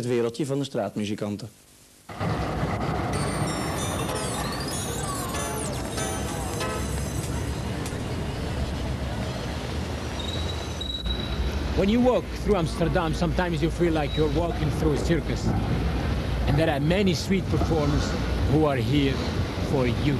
Het wereldje van de straatmuzikanten. When you walk through Amsterdam, sometimes you feel like you're walking through a circus. And there are many street performers who are here for you.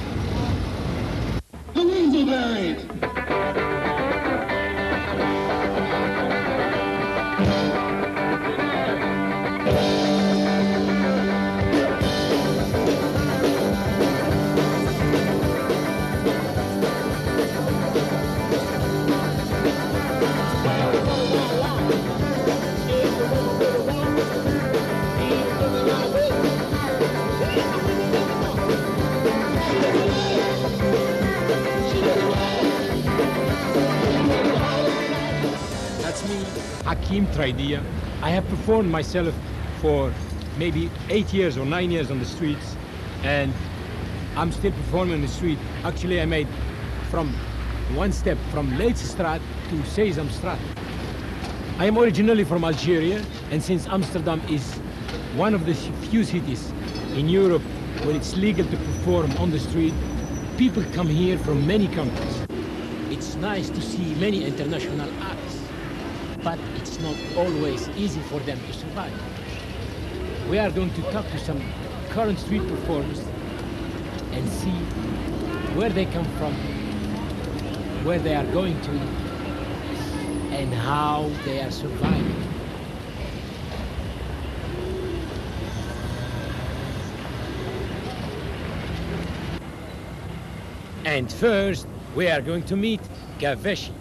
Hakim Tridia. I have performed myself for maybe 8 years or 9 years on the streets, and I'm still performing on the street. Actually, I made from one step from Leidsestraat to Sesamstraat. I am originally from Algeria, and since Amsterdam is one of the few cities in Europe where it's legal to perform on the street, people come here from many countries. It's nice to see many international acts, but it's not always easy for them to survive. We are going to talk to some current street performers and see where they come from, where they are going to, and how they are surviving. And first, we are going to meet Gaveshi.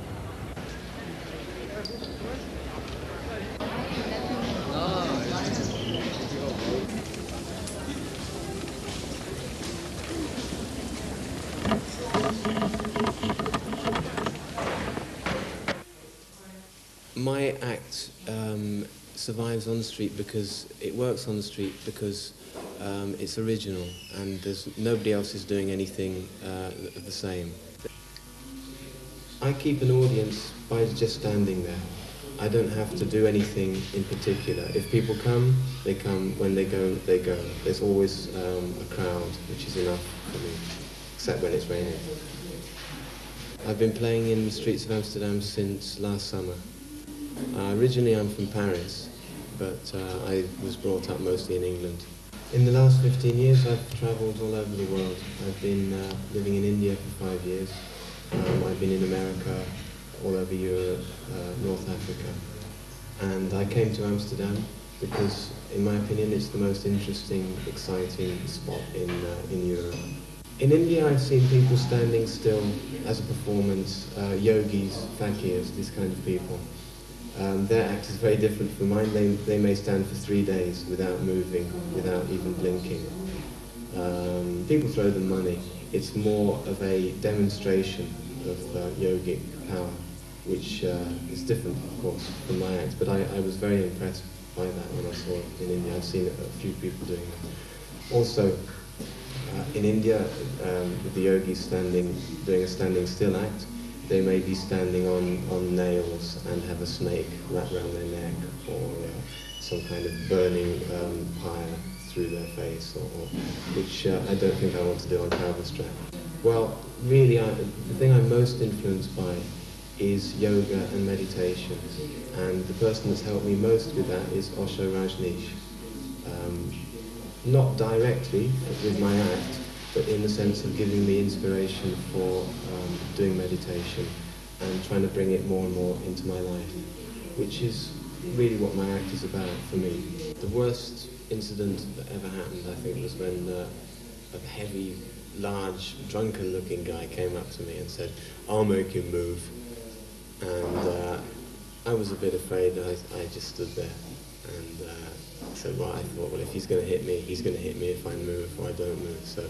My act survives on the street because it works on the street because it's original and nobody else is doing anything the same. I keep an audience by just standing there. I don't have to do anything in particular. If people come, they come. When they go, they go. There's always a crowd, which is enough for me, except when it's raining. I've been playing in the streets of Amsterdam since last summer. Originally I'm from Paris, but I was brought up mostly in England. In the last 15 years I've travelled all over the world. I've been living in India for 5 years. I've been in America, all over Europe, North Africa. And I came to Amsterdam because, in my opinion, it's the most interesting, exciting spot in Europe. In India I've seen people standing still as a performance, yogis, fakirs, these kind of people. Their act is very different from mine. They may stand for 3 days without moving, without even blinking. People throw them money. It's more of a demonstration of yogic power, which is different, of course, from my act. But I was very impressed by that when I saw it in India. I've seen a few people doing that. Also, in India, with the yogis doing a standing still act, they may be standing on nails and have a snake wrapped around their neck, or some kind of burning pyre through their face, which I don't think I want to do on Calverstrap. Well, really, the thing I'm most influenced by is yoga and meditation, and the person that's helped me most with that is Osho Rajneesh. Not directly with my act, but in the sense of giving me inspiration for doing meditation and trying to bring it more and more into my life, which is really what my act is about for me. The worst incident that ever happened, I think, was when a heavy, large, drunken-looking guy came up to me and said, "I'll make you move." And I was a bit afraid, and I just stood there. And so I thought, well, if he's going to hit me, he's going to hit me if I move or I don't move. So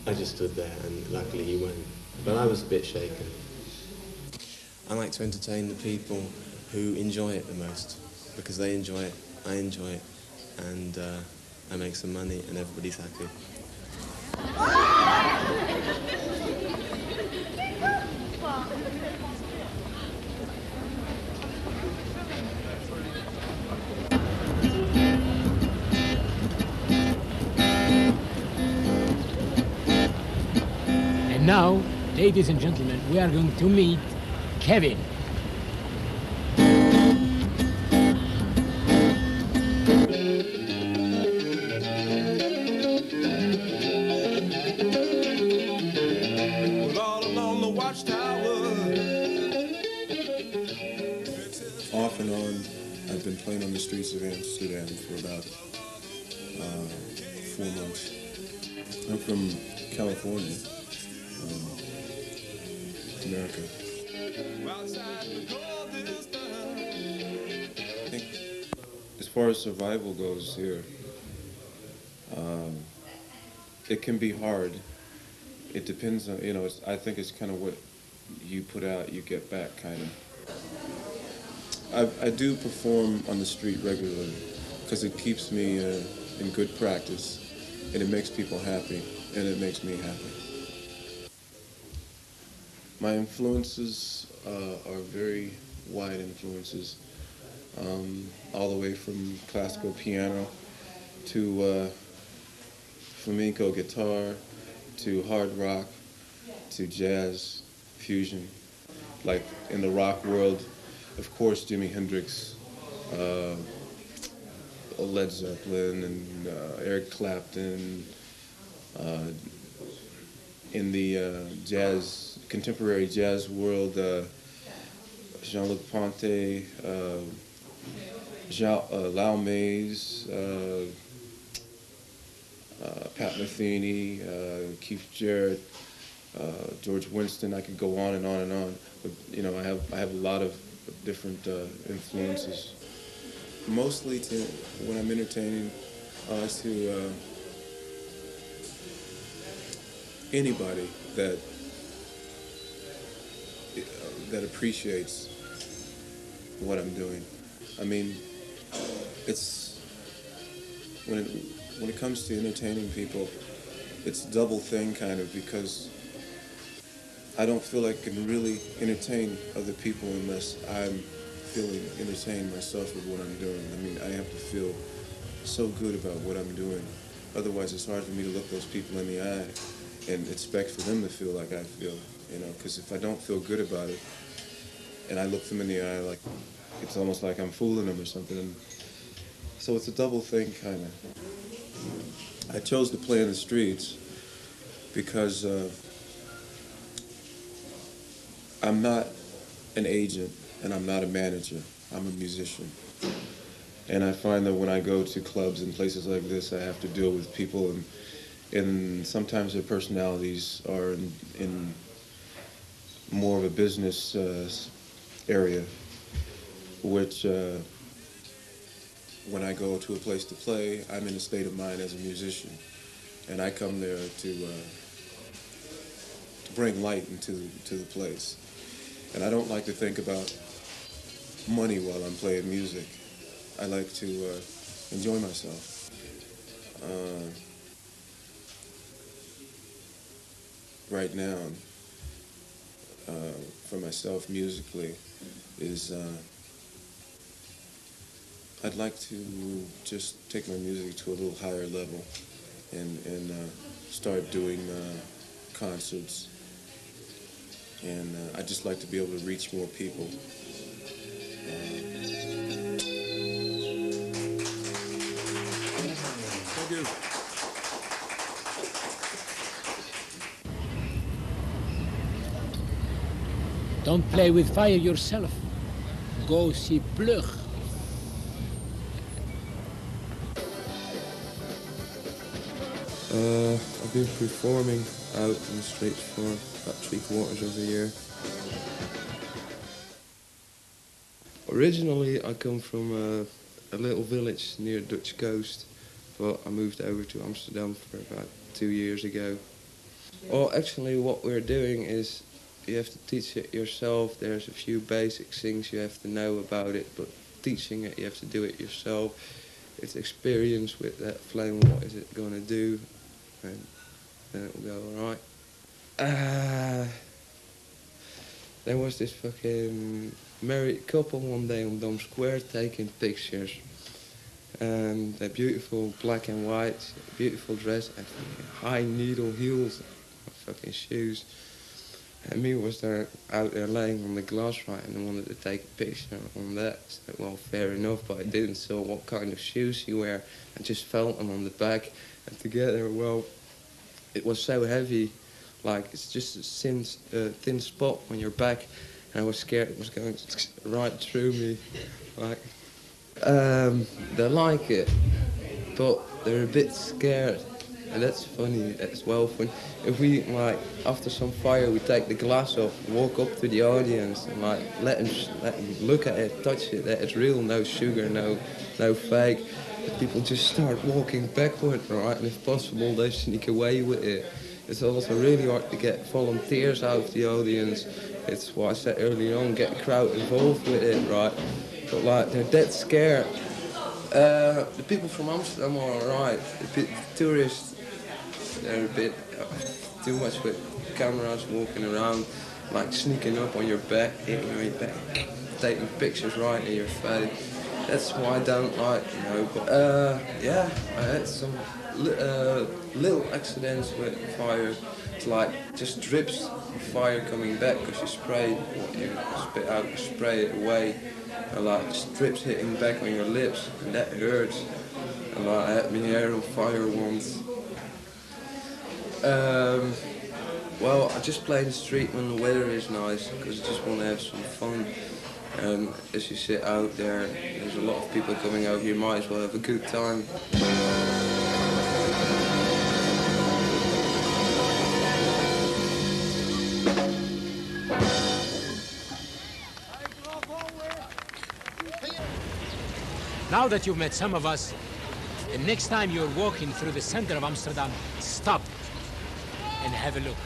I just stood there, and luckily he went. But I was a bit shaken. I like to entertain the people who enjoy it the most, because they enjoy it, I enjoy it, and I make some money and everybody's happy. now, ladies and gentlemen, we are going to meet Kevin. Off and on, I've been playing on the streets of Amsterdam for about 4 months. I'm from California, America. I think as far as survival goes here, it can be hard. It depends on, I think it's kind of what you put out, you get back, kind of. I do perform on the street regularly because it keeps me in good practice, and it makes people happy, and it makes me happy. My influences are very wide influences, all the way from classical piano to flamenco guitar to hard rock to jazz fusion. Like in the rock world, of course, Jimi Hendrix, Led Zeppelin, and Eric Clapton. In the contemporary jazz world, Jean-Luc Ponty, Lau Mays, Pat Metheny, Keith Jarrett, George Winston. I could go on and on and on. But I have a lot of different influences. Mostly when I'm entertaining, to anybody that appreciates what I'm doing. I mean, it's when it comes to entertaining people, it's a double thing kind of, because I don't feel I can really entertain other people unless I'm feeling entertained myself with what I'm doing. I mean, I have to feel so good about what I'm doing. Otherwise, it's hard for me to look those people in the eye and expect for them to feel like I feel, because if I don't feel good about it and I look them in the eye, like it's almost like I'm fooling them or something. And so it's a double thing, kind of. I chose to play in the streets because I'm not an agent and I'm not a manager. I'm a musician. And I find that when I go to clubs and places like this, I have to deal with people, and sometimes their personalities are in more of a business area, which when I go to a place to play, I'm in a state of mind as a musician. And I come there to bring light into the place. And I don't like to think about money while I'm playing music. I like to enjoy myself. Right now, for myself musically, is I'd like to just take my music to a little higher level and start doing concerts. And I'd just like to be able to reach more people. Thank you. Don't play with fire yourself. Go see Plug. I've been performing out in the streets for about 3/4 of a year. Originally, I come from a little village near the Dutch coast, but I moved over to Amsterdam for about 2 years ago. Well, actually, what we're doing is you have to teach it yourself. There's a few basic things you have to know about it, but teaching it, you have to do it yourself. It's experience with that flame. What is it going to do? And then it will go all right. There was this fucking married couple one day on Dome Square taking pictures. And they're beautiful black and white, beautiful dress, and high needle heels. I fucking shoes. And me was there out there laying on the glass, right, and I wanted to take a picture on that. So, well, fair enough, but I didn't. So what kind of shoes you wear? I just felt them on the back, and together, well, it was so heavy, like it's just a thin spot on your back, and I was scared it was going right through me. Like, they like it, but they're a bit scared. And that's funny as well. If we, like, after some fire, we take the glass off, walk up to the audience, and like let them look at it, touch it, that it's real, no sugar, no fake. But people just start walking backward, right? And if possible, they sneak away with it. It's also really hard to get volunteers out of the audience. It's what I said earlier on, get a crowd involved with it, right? But like, they're dead scared. The people from Amsterdam are alright. The tourists, they're a bit too much with cameras walking around, like sneaking up on your back, hitting your back, taking pictures right in your face. That's why I don't like, you know. But yeah, I had some little accidents with fire. It's like just drips of fire coming back because you spray what you spit out, you spray it away, and like just drips hitting back on your lips, and that hurts. And like, I had my hair on fire once. Well, I just play in the street when the weather is nice because I just want to have some fun. As you sit out there, there's a lot of people coming out here, might as well have a good time. Now that you've met some of us, the next time you're walking through the center of Amsterdam, stop and have a look.